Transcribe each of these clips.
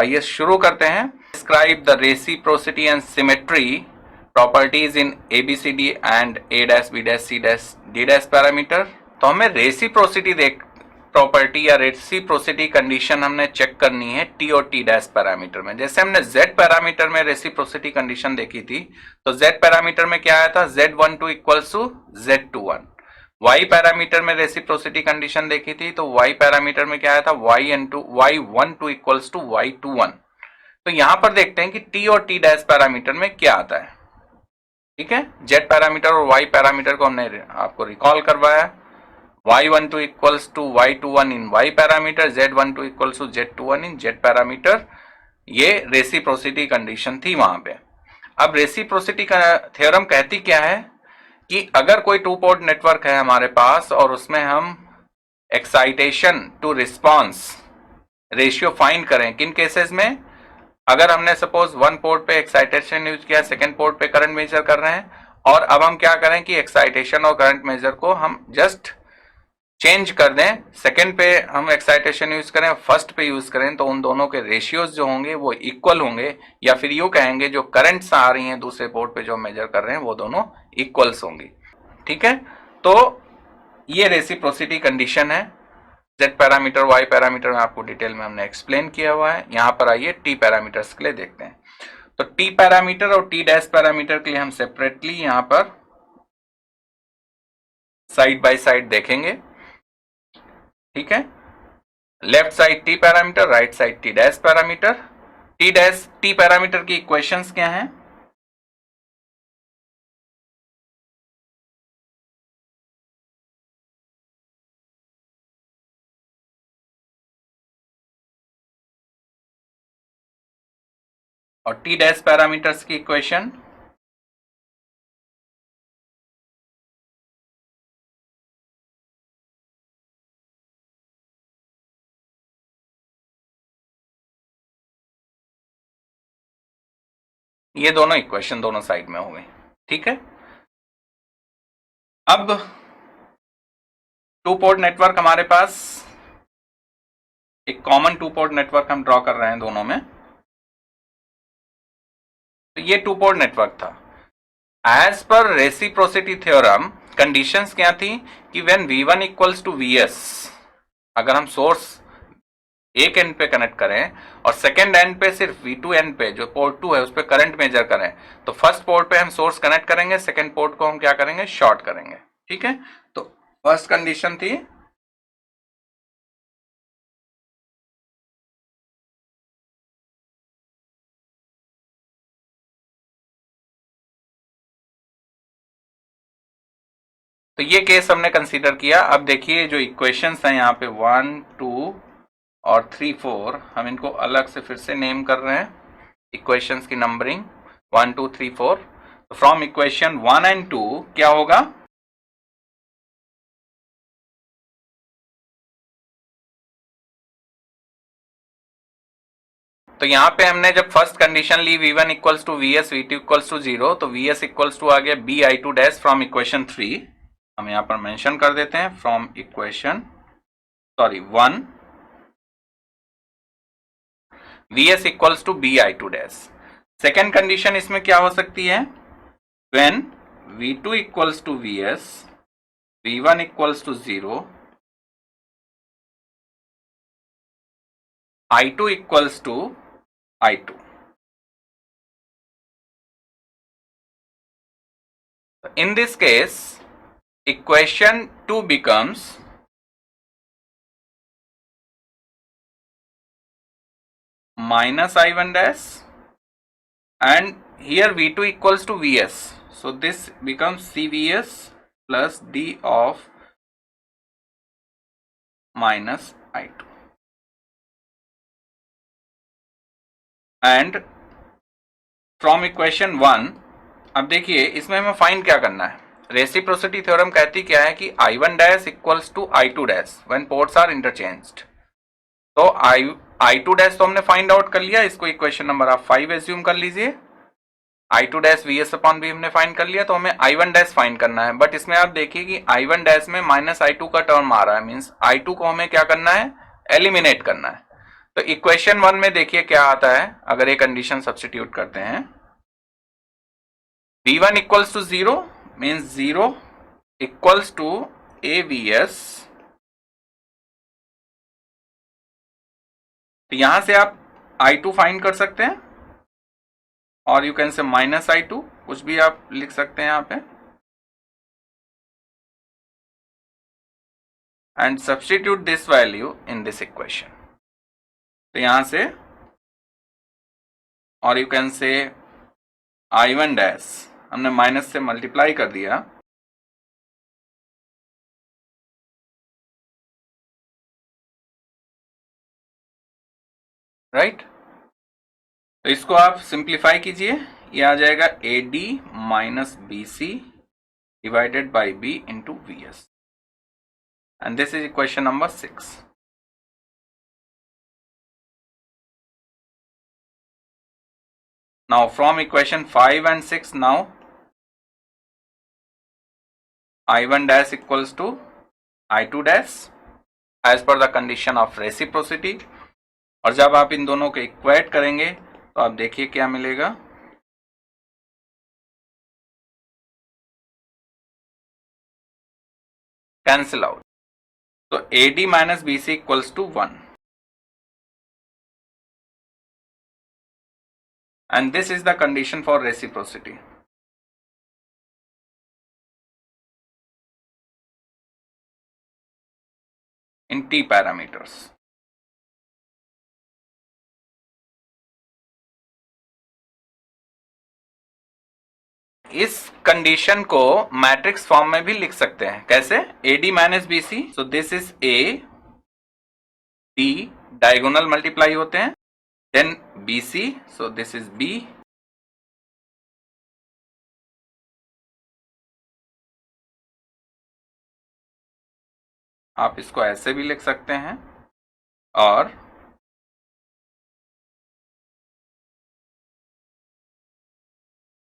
आइए शुरू करते हैं। Describe the reciprocity and symmetry properties in ABCD and A-B-C-D parameter. तो हमें रेसिप्रोसिटी प्रॉपर्टी या रेसिप्रोसिटी कंडीशन हमने चेक करनी है T और T डैश पैरामीटर में। जैसे हमने Z पैरामीटर में रेसिप्रोसिटी कंडीशन देखी थी, तो Z पैरामीटर में क्या आया था, Z12 equals to Z21। Y parameter में रेसिप्रोसिटी कंडीशन देखी थी, तो Y पैरामीटर में क्या आया था, Y12 इक्वल्स टू Y21। तो यहां पर देखते हैं कि T और T डैश पैरामीटर में क्या आता है। ठीक है, Z पैरामीटर और Y पैरामीटर को हमने आपको रिकॉल करवाया। Y12 equals to Y21 in Y parameter, Z12 equals to Z21 in Z parameter. ये रेसिप्रोसिटी कंडीशन थी वहां पे। अब रेसिप्रोसिटी का थ्योरम कहती क्या है कि अगर कोई टू पोर्ट नेटवर्क है हमारे पास और उसमें हम excitation to response ratio find करें, किन केसेस में, अगर हमने सपोज वन पोर्ट पे एक्साइटेशन यूज किया, सेकेंड पोर्ट पे करंट मेजर कर रहे हैं, और अब हम क्या करें कि एक्साइटेशन और करंट मेजर को हम जस्ट चेंज कर दें, सेकेंड पे हम एक्साइटेशन यूज करें, फर्स्ट पे यूज करें, तो उन दोनों के रेशियोज जो होंगे वो इक्वल होंगे, या फिर यूं कहेंगे जो करंट्स आ रही हैं दूसरे पोर्ट पे जो मेजर कर रहे हैं वो दोनों इक्वल्स होंगी। ठीक है, तो ये रेसिप्रोसिटी कंडीशन है। Z पैरामीटर Y पैरामीटर में आपको डिटेल में हमने एक्सप्लेन किया हुआ है। यहां पर आइए T पैरामीटर्स के लिए देखते हैं। तो T पैरामीटर और T डैश पैरामीटर के लिए हम सेपरेटली यहां पर साइड बाय साइड देखेंगे। ठीक है, left side T parameter, right side T dash parameter. T parameter की इक्वेशंस क्या हैं, और T डैश पैरामीटर्स की इक्वेशन ये दोनों इक्वेशन दोनों साइड में हो गई। ठीक है, अब टू पोर्ट नेटवर्क हमारे पास, एक कॉमन टू पोर्ट नेटवर्क हम ड्रॉ कर रहे हैं दोनों में। तो ये टू पोर्ट नेटवर्क था। As per reciprocity theorem conditions क्या थी कि when V1 equals to Vs, अगर हम सोर्स एक एंड पे कनेक्ट करें और सेकेंड एंड पे सिर्फ V2 एंड पे जो पोर्ट 2 है उस पे करंट मेजर करें, तो फर्स्ट पोर्ट पे हम सोर्स कनेक्ट करेंगे, सेकेंड पोर्ट को हम क्या करेंगे, शॉर्ट करेंगे। ठीक है, तो फर्स्ट कंडीशन थी तो ये केस हमने कंसीडर किया। अब देखिए जो इक्वेशंस हैं यहाँ पे 1, 2 और 3, 4, हम इनको अलग से फिर से नेम कर रहे हैं, इक्वेशंस की नंबरिंग 1, 2, 3, 4। तो फ्रॉम इक्वेशन 1 एंड 2 क्या होगा, तो यहाँ पे हमने जब फर्स्ट कंडीशन ली V1 equals to Vs, V2 equals to 0, तो Vs इक्वल्स टू आ गया BI2 डैश फ्रॉम इक्वेशन 3। हम यहाँ पर मेंशन कर देते हैं from equation 1 Vs equals to BI2 dash. Second condition इसमें क्या हो सकती है, when V2 equals to Vs, V1 equals to 0, I2 equals to I2। In this case, equation 2 becomes minus I1 dash, and here V2 equals to Vs, so this becomes CVs plus D of minus I2, and from equation 1, अब देखिए इसमें हमें find क्या करना है। Reciprocity theorem कहती क्या है कि I1 dash equals to I2 dash when ports are interchanged. तो I2 डैश तो हमने फाइंड आउट कर लिया, इसको इक्वेशन नंबर आप 5 एज्यूम कर लीजिए। I2 डैश Vs अपॉन भी हमने फाइंड कर लिया, तो हमें I1 डैश फाइंड करना है। बट इसमें आप देखिए कि I1 डैश में माइनस I2 का टर्म आ रहा है, मीन्स I2 को हमें क्या करना है, एलिमिनेट करना है। तो इक्वेशन 1 में देखिए क्या आता है, अगर ये कंडीशन सब्स्टिट्यूट करते हैं, V1 equals to 0 means 0 equals to AVS। तो यहां से आप I2 फाइंड कर सकते हैं, और यू कैन से -I2, कुछ भी आप लिख सकते हैं यहां पे, and substitute this value in this equation. तो यहां से, और यू कैन से I1 डैश हमने माइनस से मल्टीप्लाई कर दिया, राइट। तो इसको आप सिंप्लीफाई कीजिए, ये आ जाएगा AD minus BC divided by B into VS, and this is equation number 6। Now from equation 5 and 6, now I1 dash equals to I2 dash as per the condition of reciprocity। और जब आप इन दोनों को equate करेंगे तो आप देखिए क्या मिलेगा, कैंसिल आउट। तो AD minus BC equals to 1, and this is the condition for reciprocity। in T parameters। इस कंडीशन को मैट्रिक्स फॉर्म में भी लिख सकते हैं, कैसे? AD minus BC, so this is A, D diagonal multiply होते हैं, then BC, so this is B, आप इसको ऐसे भी लिख सकते हैं, और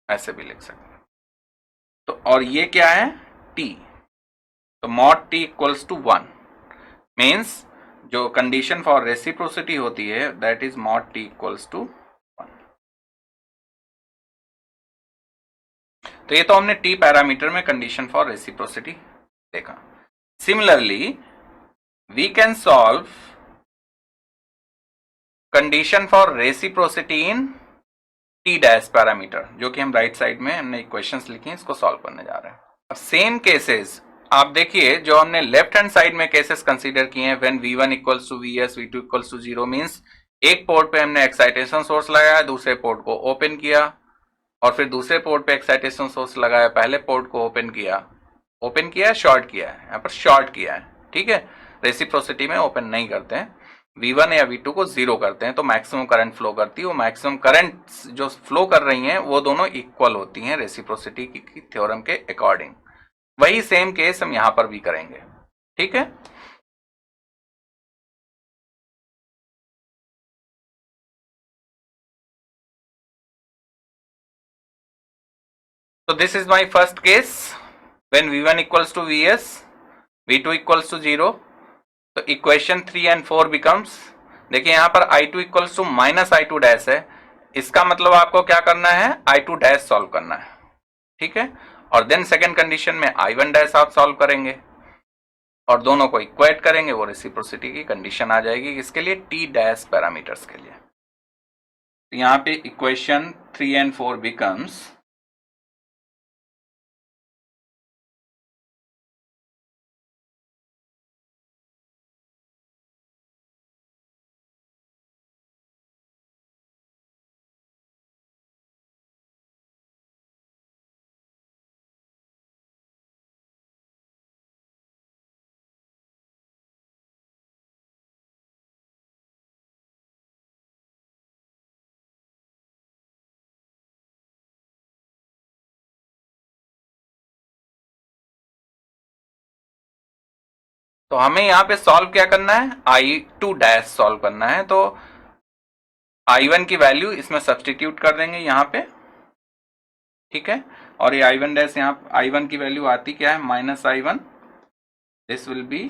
ऐसे भी लिख सकते हैं। तो और ये क्या है? T। तो mod T equals to 1 means जो कंडीशन फॉर रेसिप्रोसिटी होती है that is mod T equals to 1। तो ये तो हमने T पैरामीटर में कंडीशन फॉर रेसिप्रोसिटी देखा। Similarly we can solve condition for reciprocity in T dash parameter, जो कि हम राइट साइड में हमने इक्वेशंस लिखी हैं, इसको सॉल्व करने जा रहे हैं। अब सेम केसेस आप देखिए, जो हमने लेफ्ट हैंड साइड में केसेस कंसीडर किए हैं, when V1 equals to VS, V2 equals to 0 means एक पोर्ट पे हमने एक्साइटेशन सोर्स लगाया, दूसरे पोर्ट को ओपन किया, और फिर दूसरे पोर्ट पे एक्साइटेशन सोर्स लगाया, पहले पोर्ट को ओपन किया, शॉर्ट किया है, यहाँ पर शॉर्ट किया है, ठीक है। रेसिप्रोसिटी में ओपन नहीं करते हैं, V1 या V2 को 0 करते हैं तो मैक्सिमम करंट फ्लो करती है, वो मैक्सिमम करंट जो फ्लो कर रही हैं वो दोनों इक्वल होती हैं रेसिप्रोसिटी की थ्योरम के अकॉर्डिंग। वही सेम केस हम यहां पर भी करेंगे, ठीक है। So this is my first case when V1 equals to Vs, V2 equals to 0। तो इक्वेशन 3 and 4 becomes, देखिए यहां पर I2 equals to minus I2 dash है, इसका मतलब आपको क्या करना है? I2 डैश सॉल्व करना है, ठीक है। और देन सेकेंड कंडीशन में I1 डैश आप सॉल्व करेंगे और दोनों को इक्वेट करेंगे, वो रेसिप्रोसिटी की कंडीशन आ जाएगी, इसके लिए T डैश पैरामीटर्स के लिए। तो यहां पे इक्वेशन 3 and 4 becomes, तो हमें यहां पे सॉल्व क्या करना है? I2 डैश सॉल्व करना है, तो I1 की वैल्यू इसमें सब्सटीट्यूट कर देंगे यहां पे, ठीक है। और ये I1 डैश, यहाँ I1 की वैल्यू आती क्या है? Minus I1, this will be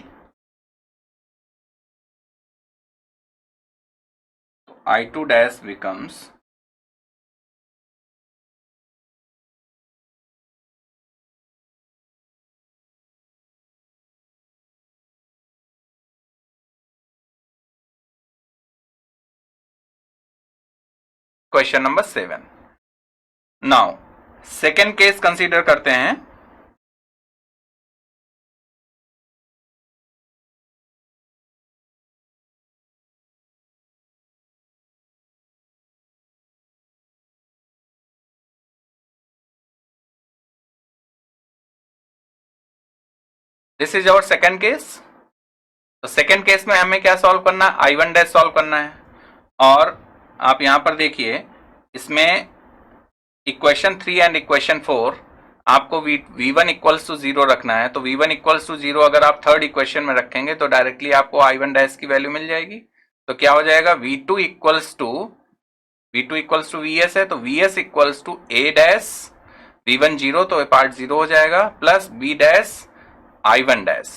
I2 dash becomes question number 7. Now second case consider करते हैं. This is our second case. तो सेकेंड केस में हमें क्या सॉल्व करना है? I1 डैश सॉल्व करना है. और आप यहां पर देखिए, इसमें इक्वेशन 3 एंड इक्वेशन 4 आपको V1 इक्वल्स टू 0 रखना है. तो V1 इक्वल्स टू 0 अगर आप थर्ड इक्वेशन में रखेंगे तो डायरेक्टली आपको I1 डैश की वैल्यू मिल जाएगी. तो क्या हो जाएगा? V2 इक्वल्स टू Vs है, तो Vs equals to A dash V1 0, तो पार्ट 0 हो जाएगा, plus B dash I1 dash.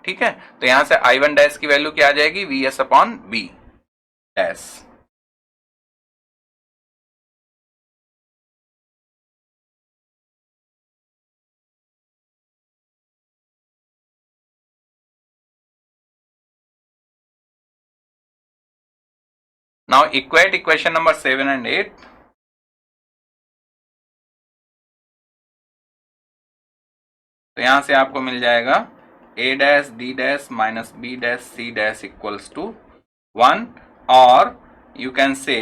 ठीक है, तो यहां से I1 डैश की वैल्यू क्या आ जाएगी? Vs upon B dash. Now equate equation number 7 and 8. तो यहां से आपको मिल जाएगा A dash D dash minus B dash C dash equals to 1, और you can say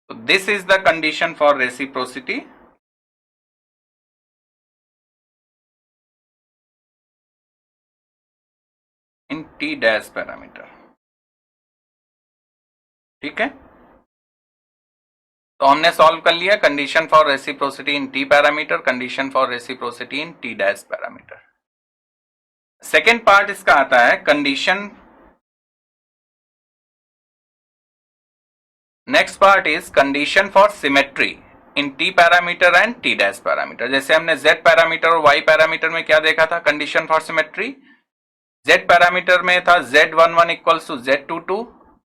so this is the condition for reciprocity. In T dash parameter. ठीक है, तो हमने सॉल्व कर लिया condition for reciprocity in T parameter, condition for reciprocity in T dash parameter. Second part इसका आता है condition. Next part is condition for symmetry in T parameter and T dash parameter. जैसे हमने Z पैरामीटर और Y parameter में क्या देखा था condition for symmetry? Z parameter में था Z11 इक्वल्स टू Z22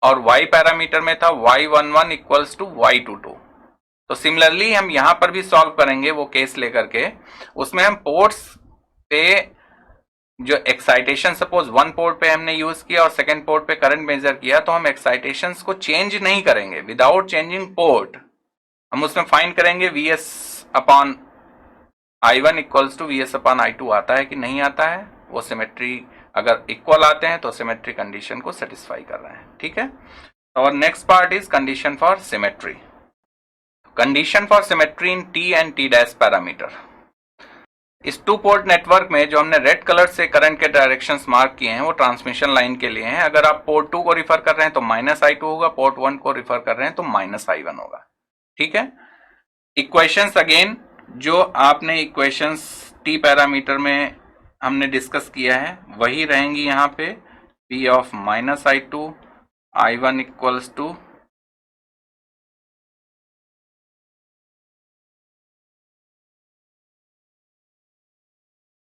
और Y पैरामीटर में था Y11 इक्वल्स टू Y22. तो सिमिलरली हम यहां पर भी सॉल्व करेंगे वो केस लेकर के. उसमें हम पोर्ट्स पे जो एक्साइटेशन सपोज वन पोर्ट पे हमने यूज किया और सेकेंड पोर्ट पे करंट मेजर किया, तो हम एक्साइटेशंस को चेंज नहीं करेंगे. विदाउट चेंजिंग पोर्ट हम उसमें फाइंड करेंगे Vs upon I1 equals to Vs upon I2 आता है कि नहीं आता है. वो सिमेट्री अगर इक्वल आते हैं तो सिमेट्री कंडीशन को सेटिस्फाई कर रहे हैं. ठीक है, और next part is condition for symmetry. Condition for symmetry in T and T dash parameter. इस टू पोर्ट नेटवर्क में जो हमने रेड कलर से करंट के डायरेक्शंस मार्क किए हैं वो ट्रांसमिशन लाइन के लिए हैं. अगर आप पोर्ट 2 को रिफर कर रहे हैं तो माइनस I2 होगा, पोर्ट 1 को रिफर कर रहे हैं तो माइनस I1 होगा. ठीक है, इक्वेशंस अगेन जो आपने इक्वेशंस T पैरामीटर में हमने डिस्कस किया है वही रहेंगी यहाँ पे. P of minus I2 I1 equals to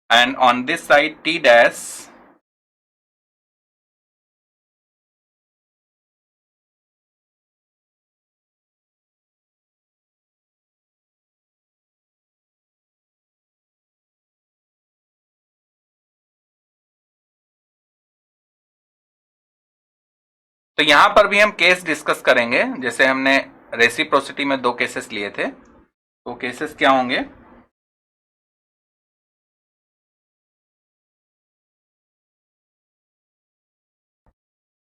and on this side T dash तो यहां पर भी हम केस डिस्कस करेंगे. जैसे हमने रेसिप्रोसिटी में 2 केसेस लिए थे, तो केसेस क्या होंगे?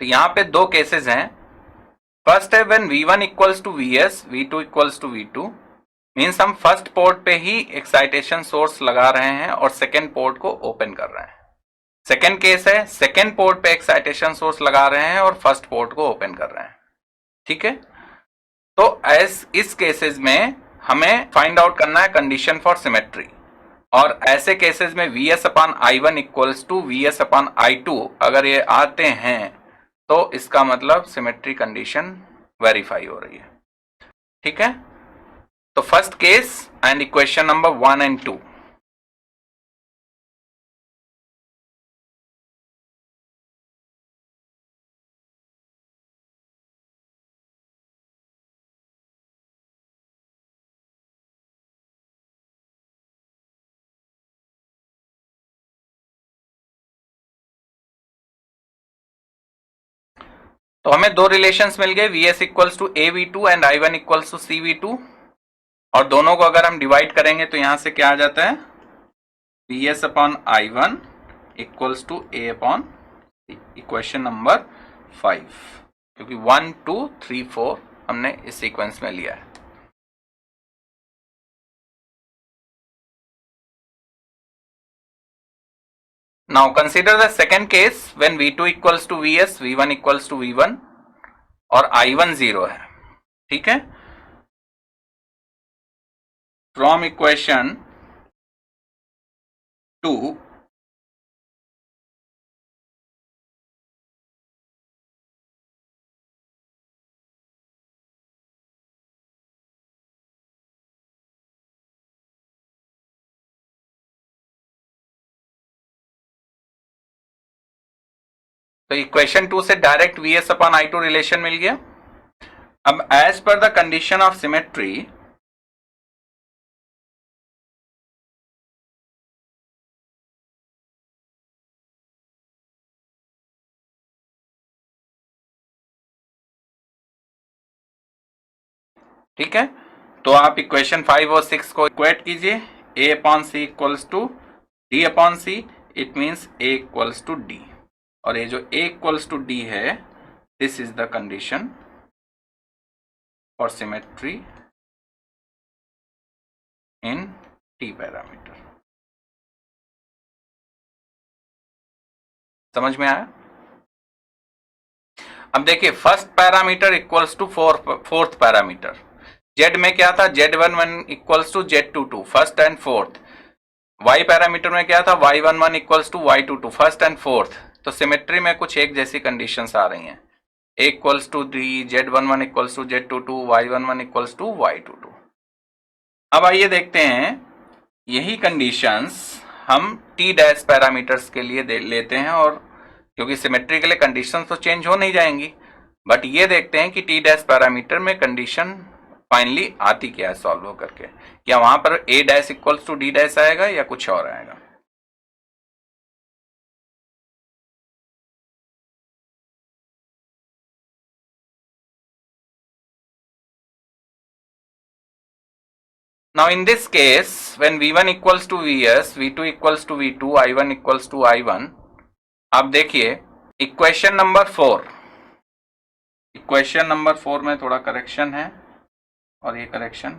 तो यहां पे 2 केसेस हैं. फर्स्ट है when V1 equals to Vs, V2 equals to V2. Means हम फर्स्ट पोर्ट पे ही एक्साइटेशन सोर्स लगा रहे हैं और सेकेंड पोर्ट को ओपन कर रहे हैं. सेकेंड केस है सेकेंड पोर्ट पे एक्साइटेशन सोर्स लगा रहे हैं और फर्स्ट पोर्ट को ओपन कर रहे हैं. ठीक है, तो इस केसेस में हमें फाइंड आउट करना है कंडीशन फॉर सिमेट्री. और ऐसे केसेस में Vs upon I1 equals to Vs upon I2 अगर ये आते हैं तो इसका मतलब सिमेट्री कंडीशन वेरीफाई हो रही है। ठीक है, तो first case and equation number 1 and 2। तो हमें दो रिलेशंस मिल गए, V S equals to A V two and I one equals to C V two, और दोनों को अगर हम डिवाइड करेंगे तो यहां से क्या आ जाता है, V S upon I one equals to A upon C, equation number 5, क्योंकि 1 2 3 4 हमने इस सीक्वेंस में लिया है। Now consider the second case when V2 equals to Vs, V1 equals to V1 और I1 0 है। ठीक है, फ्रॉम इक्वेशन 2 तो इक्वेशन 2 से direct Vs upon I2 relation मिल गया। अब as per the condition of symmetry ठीक है, तो आप इक्वेशन 5 और 6 को इक्वेट कीजिए, a upon C equals to d upon C, it means a equals to d, और ये जो a इक्वल्स टू d है, this is the condition for symmetry in t parameter. समझ में आया? अब देखिए, first parameter equals to fourth parameter, z में क्या था, z11 equals to z22 first and fourth, y parameter में क्या था, y11 equals to y22 first and fourth. तो सिमेट्री में कुछ एक जैसी कंडीशंस आ रही हैं, a equals to d, z11 equals to z22, y11 equals to y22। अब आइए देखते हैं, यही कंडीशंस हम t डैश पैरामीटर्स के लिए लेते हैं, और क्योंकि सिमेट्री के लिए कंडीशंस तो चेंज हो नहीं जाएंगी, बट ये देखते हैं कि t डैश पैरामीटर में कंडीशन फाइनली आती क्या है सॉल्व हो करके, क्या वहां पर a dash equals to d dash आएगा या कुछ और आएगा। Now in this case, when v1 equals to vs, v2 equals to v2, i1 equals to i1, आप देखिए इक्वेशन नंबर 4, इक्वेशन नंबर 4 में थोड़ा करेक्शन है, और ये करेक्शन,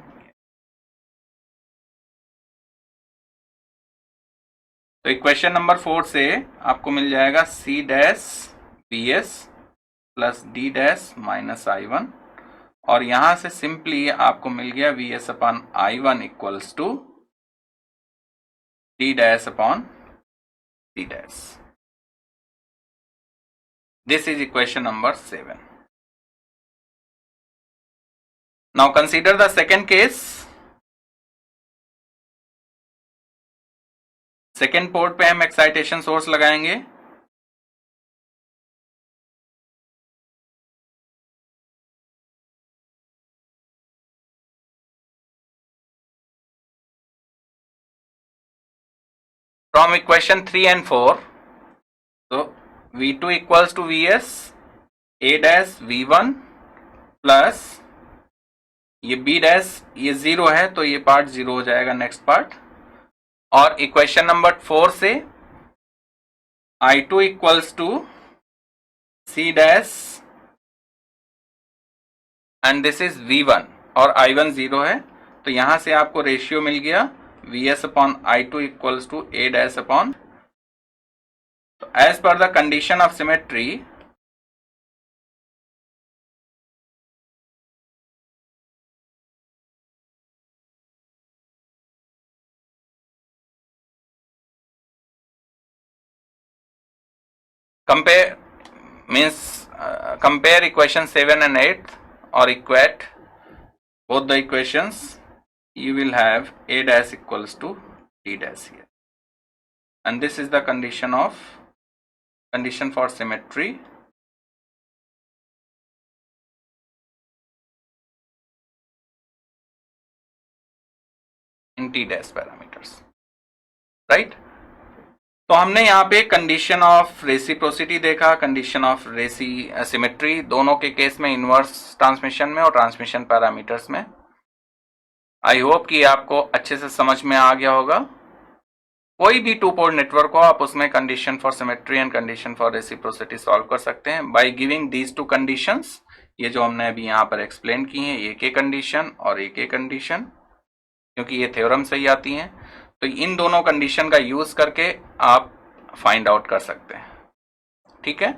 तो इक्वेशन नंबर 4 से आपको मिल जाएगा c dash vs plus d dash minus i1, और यहां से सिंपली आपको मिल गया vs upon i1 equals to d dash upon d dash. This is equation number 7। Now consider the second case. Second port पे हम एक्साइटेशन सोर्स लगाएंगे, from equation 3 and 4, तो v2 equals to vs, a dash v1 plus ये b dash, ये 0 है तो ये part 0 हो जाएगा, नेक्स्ट पार्ट, और इक्वेशन नंबर 4 से i2 equals to c dash and this is v1, और i1 0 है, तो यहां से आपको रेशियो मिल गया vs upon i2 equals to a dash upon, तो as per the condition of symmetry compare means compare equation 7 and 8 or equate both the equations, you will have a dash equals to d dash here, and this is the condition for symmetry in t dash parameters, right? तो हमने यहाँ पे condition of reciprocity देखा, condition of symmetry, दोनों के case में inverse transmission में और ट्रांसमिशन पैरामीटर्स में। आई होप कि आपको अच्छे से समझ में आ गया होगा। कोई भी टू पोर्ट नेटवर्क हो, आप उसमें condition for symmetry and condition for reciprocity solve कर सकते हैं by giving these two conditions. ये जो हमने अभी यहाँ पर एक्सप्लेन की हैं, एक एक कंडीशन और एक एक कंडीशन, क्योंकि ये थ्योरम से ही आती हैं, तो इन दोनों कंडीशन का यूज करके आप फाइंड आउट कर सकते हैं। ठीक है।